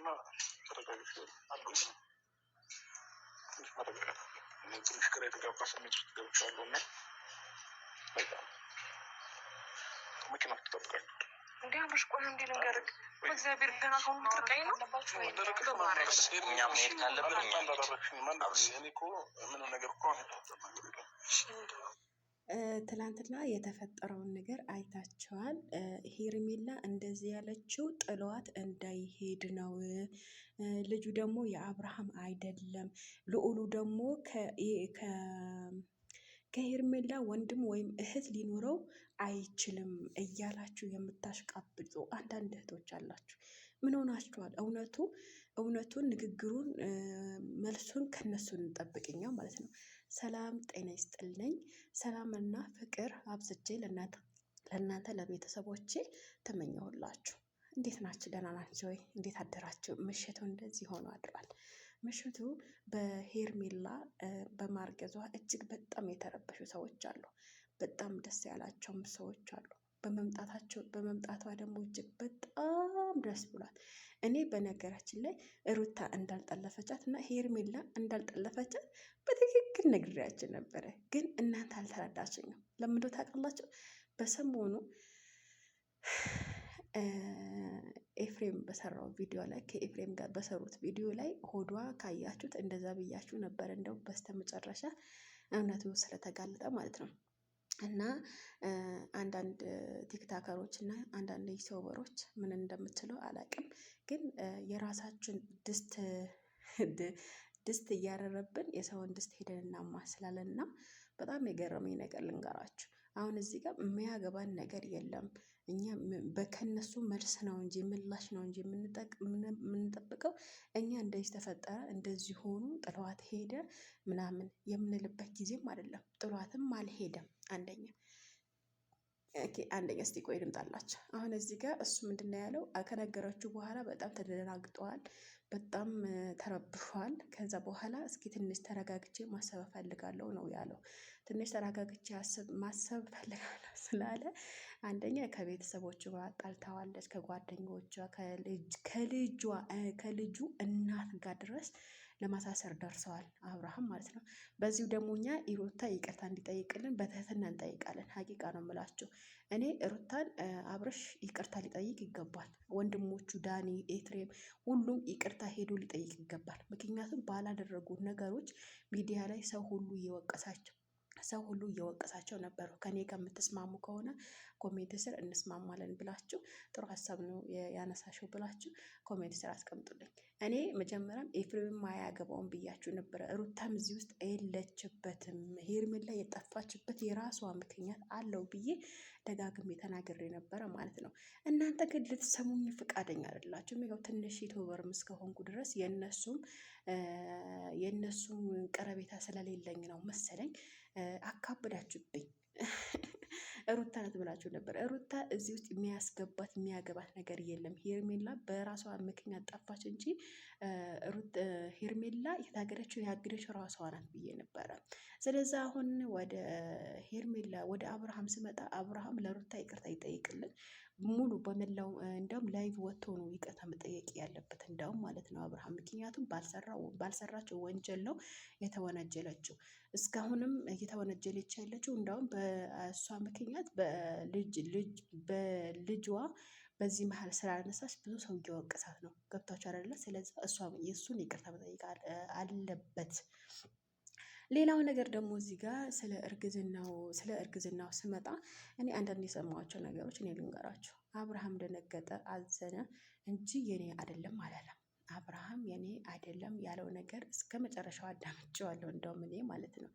እና ተረጋግሽ አልኩሽ። ትንሽ መረጋጋት አለ። ትንሽ ግራ የተጋባ ስሜት ውስጥ ገብቻለሁ እና በቃ መኪና ትጠብቃለህ እንዴ? አብረሽ ቆይ እንዴ ልንገርህ፣ በእግዚአብሔር ገና ከሁሉ ትርቀኝ ነው እኛ መሄድ ካለብን እኛ እኔ እኮ ምንም ነገር እኮ ትላንትና የተፈጠረውን ነገር አይታቸዋል። ሄርሜላ እንደዚህ ያለችው ጥሏት እንዳይሄድ ነው። ልጁ ደግሞ የአብርሃም አይደለም። ልዑሉ ደግሞ ከሄርሜላ ወንድም ወይም እህት ሊኖረው አይችልም እያላችሁ የምታሽቃብጡ አንዳንድ እህቶች አላችሁ። ምን ሆናችኋል? እውነቱን ንግግሩን መልሱን ከነሱ እንጠብቅኛ ማለት ነው። ሰላም ጤና ይስጥልኝ። ሰላምና ፍቅር አብዝቼ ለእናንተ ለቤተሰቦቼ ተመኘሁላችሁ። እንዴት ናችሁ? ደህና ናቸው ወይ? እንዴት አደራችሁ? ምሽቱ እንደዚህ ሆኖ አድሯል። ምሽቱ በሄርሜላ በማርገዟ እጅግ በጣም የተረበሹ ሰዎች አሉ። በጣም ደስ ያላቸውም ሰዎች አሉ። በመምጣቷ ደግሞ እጅግ በጣም ደስ ብሏል። እኔ በነገራችን ላይ ሩታ እንዳልጠለፈቻት እና ሄርሜላ እንዳልጠለፈቻት በትክክል ነግሬያችሁ ነበረ፣ ግን እናንተ አልተረዳችኝም። ለምንድነው ታውቃላችሁ? በሰሞኑ ኤፍሬም በሰራው ቪዲዮ ላይ ከኤፍሬም ጋር በሰሩት ቪዲዮ ላይ ሆዷ ካያችሁት እንደዛ ብያችሁ ነበር። እንደው በስተመጨረሻ እውነቱ ስለተጋለጠ ማለት ነው። እና አንዳንድ ቲክታከሮች እና አንዳንድ ዩቲዩበሮች ምን እንደምትለው አላውቅም፣ ግን የራሳችን ድስት እያረረብን የሰውን ድስት ሄደን እናማስላለን። እና በጣም የገረመኝ ነገር ልንገራችሁ። አሁን እዚህ ጋር የሚያገባን ነገር የለም። እኛ ከነሱ መልስ ነው እንጂ ምላሽ ነው እንጂ የምንጠብቀው እኛ እንደዚህ ተፈጠረ እንደዚህ ሆኑ ጥሏት ሄደ ምናምን የምንልበት ጊዜም አይደለም። ጥሏትም አልሄደም። አንደኛ እስቲ ቆይ ልምጣላችሁ። አሁን እዚህ ጋር እሱ ምንድን ነው ያለው? ከነገረችው በኋላ በጣም ተደናግጠዋል፣ በጣም ተረብሿል። ከዛ በኋላ እስኪ ትንሽ ተረጋግቼ ማሰብ እፈልጋለሁ ነው ያለው። ትንሽ ተረጋግቼ ማሰብ እፈልጋለሁ ስላለ አንደኛ ከቤተሰቦቹ ጋር ጣልታዋለች፣ ከጓደኞቿ ከልጁ እናት ጋር ድረስ ለማሳሰር ደርሰዋል፣ አብርሃም ማለት ነው። በዚሁ ደግሞ እኛ ሩታ ይቅርታ እንዲጠይቅልን በትህትና እንጠይቃለን። ሀቂቃ ነው የምላቸው። እኔ ሩታን አብርሽ ይቅርታ ሊጠይቅ ይገባል። ወንድሞቹ ዳኒ፣ ኤፍሬም ሁሉም ይቅርታ ሄዶ ሊጠይቅ ይገባል። ምክንያቱም ባላደረጉ ነገሮች ሚዲያ ላይ ሰው ሁሉ እየወቀሳቸው ነበሩ። ከኔ ከምትስማሙ ከሆነ ኮሜንት ስር እንስማማለን ብላችሁ ጥሩ ሀሳብ ነው ያነሳሽው ብላችሁ ኮሜንት ስር አስቀምጡልኝ። እኔ መጀመሪያም ኤፍሬም አያገባውም ብያችሁ ነበረ። ሩታም እዚህ ውስጥ የለችበትም። ሄርሜላ የጠፋችበት የራሷ ምክንያት አለው ብዬ ደጋግሜ ተናግሬ ነበረ ማለት ነው። እናንተ ግን ልትሰሙኝ ፈቃደኛ አይደላችሁም። ያው ትንሽ ዩቲዩበርም እስከሆንኩ ድረስ የእነሱም ቀረቤታ ስለሌለኝ ነው መሰለኝ አካብዳችሁብኝ። ሩታ ናት ብላችሁ ነበር። ሩታ እዚህ ውስጥ የሚያገባት ነገር የለም። ሄርሜላ በራሷ ምክንያት ጠፋች እንጂ ሄርሜላ ያገደችው ራሷ ናት ብዬ ነበረ። ስለዚህ አሁን ወደ ሄርሜላ ወደ አብርሃም ስመጣ አብርሃም ለሩታ ይቅርታ ይጠይቅልን ሙሉ በመላው እንደውም ላይቭ ወጥቶ ነው ይቅርታ መጠየቅ ያለበት እንደውም ማለት ነው አብርሃም። ምክንያቱም ባልሰራቸው ወንጀል ነው የተወነጀለችው። እስካሁንም እየተወነጀለች ያለችው እንደውም በእሷ ምክንያት በልጇ በዚህ መሀል ስላነሳች ብዙ ሰው እየወቀሳት ነው። ገብታችሁ አይደለ? ስለዚህ እሷ የእሱን ይቅርታ መጠየቅ አለበት። ሌላው ነገር ደግሞ እዚህ ጋር ስለ እርግዝናው ስመጣ እኔ አንዳንድ የሰማኋቸው ነገሮች እኔ ልንገራችሁ። አብርሃም ደነገጠ፣ አዘነ እንጂ የኔ አይደለም አላለም። አብርሃም የኔ አይደለም ያለው ነገር እስከ መጨረሻው አዳምጬዋለሁ። እንደውም እኔ ማለት ነው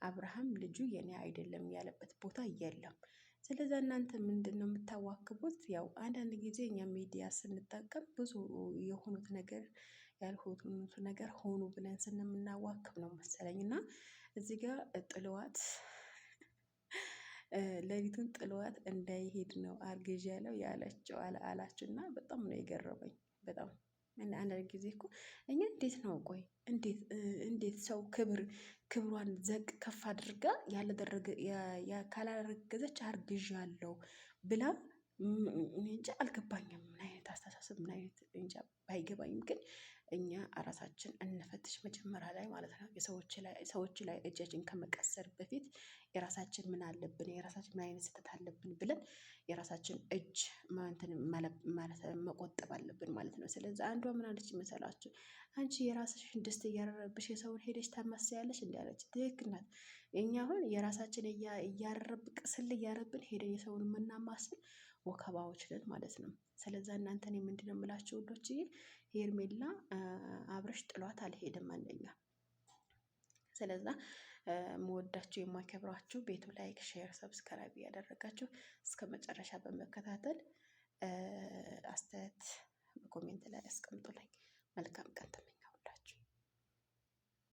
አብርሃም ልጁ የኔ አይደለም ያለበት ቦታ የለም። ስለዚህ እናንተ ምንድን ነው የምታዋክቡት? ያው አንዳንድ ጊዜ እኛ ሚዲያ ስንጠቀም ብዙ የሆኑት ነገር ያልሆኑት ነገር ሆኑ ብለን ስንምናዋክብ ነው መሰለኝ። እና እዚህ ጋር ሌሊቱን ጥለዋት እንዳይሄድ ነው አርግዣ ያለው ያለችው አላችሁ። እና በጣም ነው የገረመኝ በጣም። አንዳንድ ጊዜ እኮ እኛ እንዴት ነው ቆይ እንዴት ሰው ክብሯን ዘቅ ከፍ አድርጋ ካላረገዘች አርግዣለሁ ብላ እንጃ አልገባኝም። ምን አይነት አስተሳሰብ ምን አይነት እንጃ ባይገባኝም ግን እኛ ራሳችን እንፈትሽ መጀመሪያ ላይ ማለት ነው። ሰዎች ላይ እጃችን ከመቀሰር በፊት የራሳችን ምን አለብን፣ የራሳችን ምን አይነት ስህተት አለብን ብለን የራሳችን እጅ ማለት መቆጠብ አለብን ማለት ነው። ስለዚህ አንዷ ምን አለች መሰላችሁ? አንቺ የራስሽን ድስት እያረረብሽ የሰውን ሄደሽ ታማስያለሽ እንዳለች ትክክል ናት። እኛ አሁን የራሳችን እያረረብ ቅስል እያረብን ሄደን የሰውን የምናማስል ወከባዎች ነን ማለት ነው። ስለዛ እናንተን ምንድነው የምላችሁ ውዶችዬ፣ ሄርሜላ አብርሽ ጥሏት አልሄድም አንደኛ። ስለዛ መወዳችሁ የማከብራችሁ ቤቱ ላይክ፣ ሼር፣ ሰብስክራይብ እያደረጋችሁ እስከ መጨረሻ በመከታተል አስተያየት በኮሜንት ላይ አስቀምጡልኝ። መልካም ቀን ተመኘ።